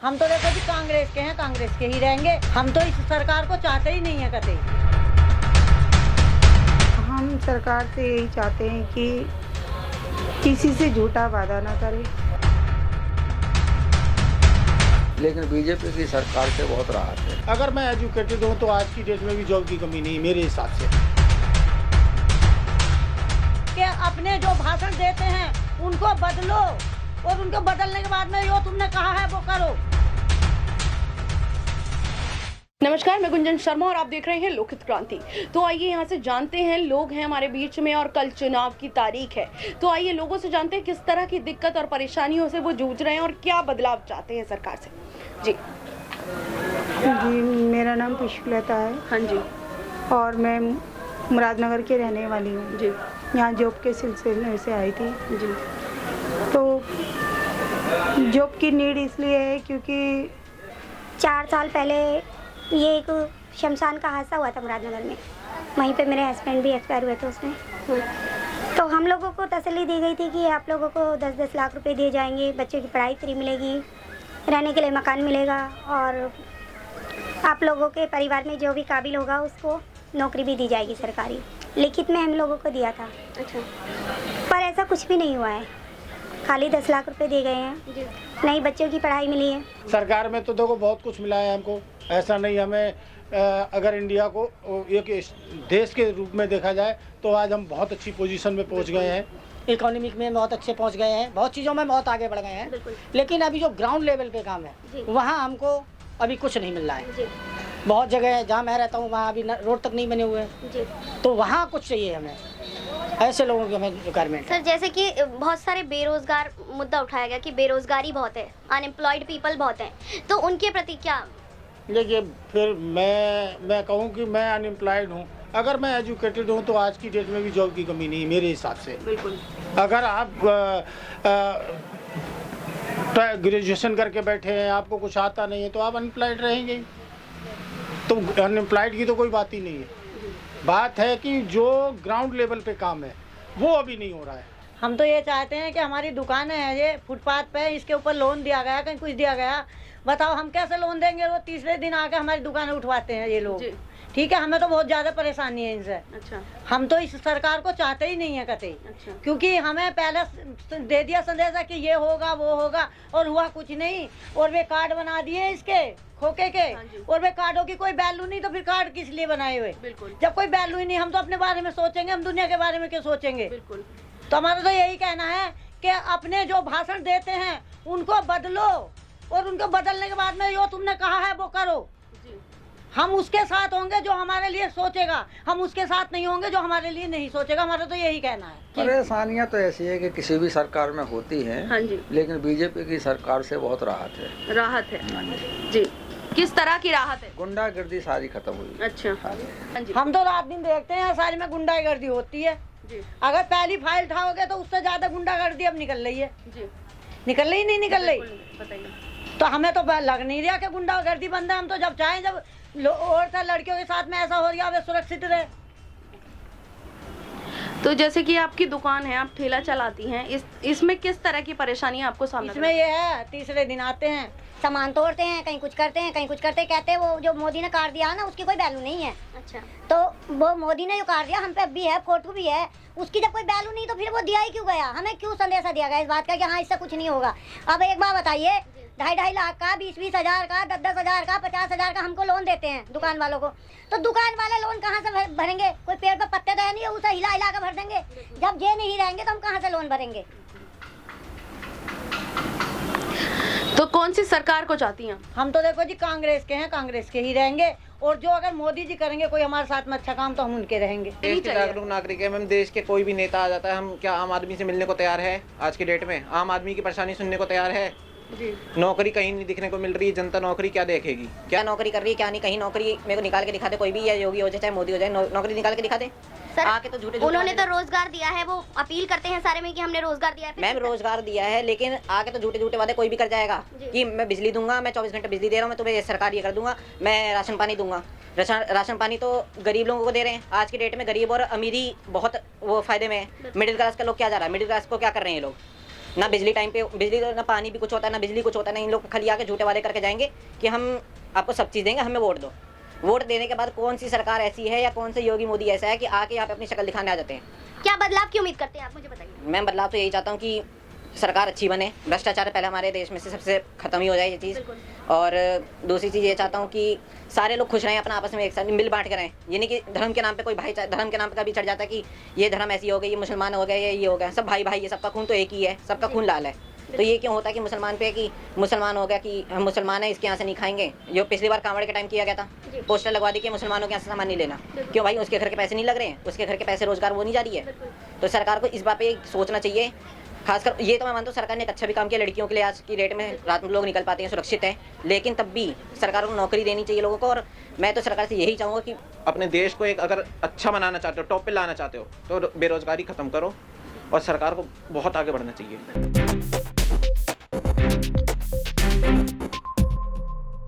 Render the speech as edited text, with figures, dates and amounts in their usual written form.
हम तो देखो जी कांग्रेस के हैं, कांग्रेस के ही रहेंगे। हम तो इस सरकार को चाहते ही नहीं है कतई। हम सरकार से यही चाहते हैं कि किसी से झूठा वादा ना करे। लेकिन बीजेपी की सरकार से बहुत राहत है। अगर मैं एजुकेटेड हूँ तो आज की डेट में भी जॉब की कमी नहीं मेरे हिसाब से। कि अपने जो भाषण देते हैं उनको बदलो और उनको बदलने के बाद में जो तुमने कहा है वो करो। नमस्कार, मैं गुंजन शर्मा और आप देख रहे हैं लोकहित क्रांति। तो आइए यहाँ से जानते हैं, लोग हैं हमारे बीच में और कल चुनाव की तारीख है। तो आइए लोगों से जानते हैं किस तरह की दिक्कत और परेशानियों से वो जूझ रहे हैं और क्या बदलाव चाहते हैं सरकार से। जी जी, मेरा नाम पुष्पलता है। हाँ जी। और मैं मुरादनगर की रहने वाली हूँ। जी। यहाँ जॉब के सिलसिले से आई थी। जी। तो जॉब की नीड इसलिए है क्योंकि 4 साल पहले ये एक शमशान का हादसा हुआ था मुरादनगर में। वहीं पे मेरे हस्बैंड भी एक्सपायर हुए थे उसमें। तो हम लोगों को तसल्ली दी गई थी कि आप लोगों को 10-10 लाख रुपए दिए जाएंगे, बच्चों की पढ़ाई फ्री मिलेगी, रहने के लिए मकान मिलेगा और आप लोगों के परिवार में जो भी काबिल होगा उसको नौकरी भी दी जाएगी सरकारी। लिखित में हम लोगों को दिया था। अच्छा। पर ऐसा कुछ भी नहीं हुआ है, खाली 10 लाख रुपए दिए गए हैं, नई बच्चों की पढ़ाई मिली है। सरकार में तो देखो बहुत कुछ मिला है हमको, ऐसा नहीं। हमें अगर इंडिया को एक देश के रूप में देखा जाए तो आज हम बहुत अच्छी पोजीशन में पहुंच गए हैं। इकोनॉमिक में बहुत अच्छे पहुंच गए हैं, बहुत चीज़ों में बहुत आगे बढ़ गए हैं। लेकिन अभी जो ग्राउंड लेवल पे काम है वहाँ हमको अभी कुछ नहीं मिल रहा है। बहुत जगह है जहाँ मैं रहता हूँ वहाँ अभी रोड तक नहीं बने हुए हैं, तो वहाँ कुछ चाहिए हमें, ऐसे लोगों की हमें रिक्वायरमेंट। सर, जैसे कि बहुत सारे बेरोजगार मुद्दा उठाया गया कि बेरोजगारी बहुत है, अनएम्प्लॉयड पीपल बहुत हैं, तो उनके प्रति क्या? देखिए, फिर मैं कहूँ कि मैं अनएम्प्लॉयड हूँ। अगर मैं एजुकेटेड हूँ तो आज की डेट में भी जॉब की कमी नहीं मेरे हिसाब से। बिल्कुल। अगर आप ग्रेजुएशन करके बैठे हैं, आपको कुछ आता नहीं है तो आप अनएम्प्लॉयड रहेंगे। तो अनएम्प्लॉयड की तो कोई बात ही नहीं है। बात है कि जो ग्राउंड लेवल पे काम है वो अभी नहीं हो रहा है। हम तो ये चाहते हैं कि हमारी दुकानें हैं ये फुटपाथ पे, इसके ऊपर लोन दिया गया, कहीं कुछ दिया गया। बताओ हम कैसे लोन देंगे? वो तीसरे दिन आके हमारी दुकानें उठवाते हैं ये लोग। ठीक है, हमें तो बहुत ज़्यादा परेशानी है इनसे। अच्छा। हम तो इस सरकार को चाहते ही नहीं है कतई। अच्छा। क्योंकि हमें पहले दे दिया संदेशा कि ये होगा वो होगा और हुआ कुछ नहीं। और वे कार्ड बना दिए इसके खोके के। हाँ, और वे कार्डों की कोई वैल्यू नहीं, तो फिर कार्ड किस लिए बनाए हुए? बिल्कुल। जब कोई वैल्यू ही नहीं, हम तो अपने बारे में सोचेंगे, हम दुनिया के बारे में क्यों सोचेंगे? बिल्कुल। तो हमारा तो यही कहना है कि अपने जो भाषण देते हैं उनको बदलो और उनको बदलने के बाद में जो तुमने कहा है वो करो। हम उसके साथ होंगे जो हमारे लिए सोचेगा, हम उसके साथ नहीं होंगे जो हमारे लिए नहीं सोचेगा। हमारा तो यही कहना है। परेशानियां तो ऐसी है कि किसी भी सरकार में होती हैं। हाँ जी। लेकिन बीजेपी की सरकार से बहुत राहत है। राहत है जी। किस तरह की राहत है? गुंडागर्दी सारी खत्म हुई। अच्छा। हाँ जी। हम तो रात दिन देखते हैं सारी में गुंडागर्दी होती है। जी। अगर पहली फाइल उठाओगे तो उससे ज्यादा गुंडागर्दी अब निकल रही है। जी। निकल रही नहीं निकल रही? बताइए। तो हमें तो लग नहीं रहा कि गुंडागर्दी बंद है। हम तो जब चाहें जब और लड़कियों के साथ में ऐसा हो रहा है सुरक्षित रहे। तो जैसे कि आपकी दुकान है, आप ठेला चलाती हैं, इसमें किस तरह की परेशानियां आपको सामना? इसमें ये है, तीसरे दिन आते हैं, सामान तोड़ते हैं, कहीं कुछ करते हैं, कहीं कुछ करते कहते हैं वो जो मोदी ने कार्ड दिया ना उसकी कोई वैल्यू नहीं है। अच्छा। तो वो मोदी ने जो कार्ड दिया हम पे अब भी है, फोटो भी है, उसकी जब कोई वैल्यू नहीं तो फिर वो दिया ही क्यों गया? हमें क्यों संदेशा दिया गया इस बात का कि हाँ इससे कुछ नहीं होगा? अब एक बार बताइए, 2.5 लाख का, 20-20 हज़ार का, 10-10 हज़ार का, 50 हज़ार का हमको लोन देते हैं दुकान वालों को, तो दुकान वाले लोन कहाँ से भरेंगे? कोई पेड़ पर पत्ते तो है नहीं, उसे हिला हिला कर भर देंगे। जब ये नहीं रहेंगे तो हम कहाँ से लोन भरेंगे? तो कौन सी सरकार को चाहती हैं? हम तो देखो जी कांग्रेस के हैं, कांग्रेस के ही रहेंगे। और जो अगर मोदी जी करेंगे कोई हमारे साथ में अच्छा काम तो हम उनके रहेंगे। देश के जागरूक नागरिक है मैम। देश के कोई भी नेता आ जाता है, हम क्या आम आदमी से मिलने को तैयार है? आज की डेट में आम आदमी की परेशानी सुनने को तैयार है? जी। नौकरी कहीं नहीं दिखने को मिल रही है, जनता नौकरी क्या देखेगी? क्या नौकरी कर रही है क्या नहीं, कहीं नौकरी मेरे को निकाल के दिखा दे, कोई भी, या योगी हो जाए चाहे मोदी हो जाए, नौकरी निकाल के दिखा दे। सर, आके तो झूठे उन्होंने तो रोजगार दिया है, वो अपील करते हैं सारे में कि हमने रोजगार दिया है। मैम रोजगार दिया है, लेकिन आके तो झूठे झूठे वादे कोई भी कर जाएगा कि मैं बिजली दूंगा, मैं 24 घंटे बिजली दे रहा हूँ, मैं तुम्हें सरकार ये कर दूंगा, मैं राशन पानी दूंगा। राशन पानी तो गरीब लोगों को दे रहे हैं। आज की डेट में गरीब और अमीरी बहुत वो फायदे में है। मिडिल क्लास का लोग क्या जा रहा है? मिडिल क्लास को क्या कर रहे हैं ये लोग? ना बिजली टाइम पे, बिजली ना पानी भी कुछ होता है, ना बिजली कुछ होता है, ना इन लोग खाली आके झूठे वाले करके जाएंगे कि हम आपको सब चीज़ देंगे, हमें वोट दो। वोट देने के बाद कौन सी सरकार ऐसी है या कौन से योगी मोदी ऐसा है कि आके यहाँ पे अपनी शक्ल दिखाने आ जाते हैं। क्या बदलाव की उम्मीद करते हैं आप, मुझे बताइए। मैं बदलाव तो यही चाहता हूँ कि सरकार अच्छी बने, भ्रष्टाचार पहले हमारे देश में से सबसे ख़त्म ही हो जाए ये चीज़। और दूसरी चीज़ ये चाहता हूँ कि सारे लोग खुश रहें, अपना आपस में एक साथ मिल बांट के रहें। ये नहीं कि धर्म के नाम पे कोई भाईचारा, धर्म के नाम पे कभी चढ़ जाता है कि ये धर्म ऐसी हो गई, ये मुसलमान हो गए, ये हो गया, सब भाई भाई, ये सबका खून तो एक ही है, सबका खून लाल है। तो ये क्यों होता है कि मुसलमान पे कि मुसलमान हो गया कि हम मुसलमान है, इसके यहाँ से नहीं खाएंगे। जो पिछली बार कांवड़ के टाइम किया गया था, पोस्टर लगवा दी कि मुसलमानों के यहाँ से सामान नहीं लेना। क्यों भाई, उसके घर के पैसे नहीं लग रहे हैं, उसके घर के पैसे रोजगार वो नहीं जा रही है। तो सरकार को इस बात पे सोचना चाहिए। खासकर ये तो मैं मानता हूँ सरकार ने एक अच्छा भी काम किया, लड़कियों के लिए आज की डेट में रात में लोग निकल पाते हैं, सुरक्षित है। लेकिन तब भी सरकार को नौकरी देनी चाहिए लोगों को। और मैं तो सरकार से यही चाहूँगा कि अपने देश को एक अगर अच्छा बनाना चाहते हो, टॉप पे लाना चाहते हो, तो बेरोजगारी खत्म करो और सरकार को बहुत आगे बढ़ना चाहिए।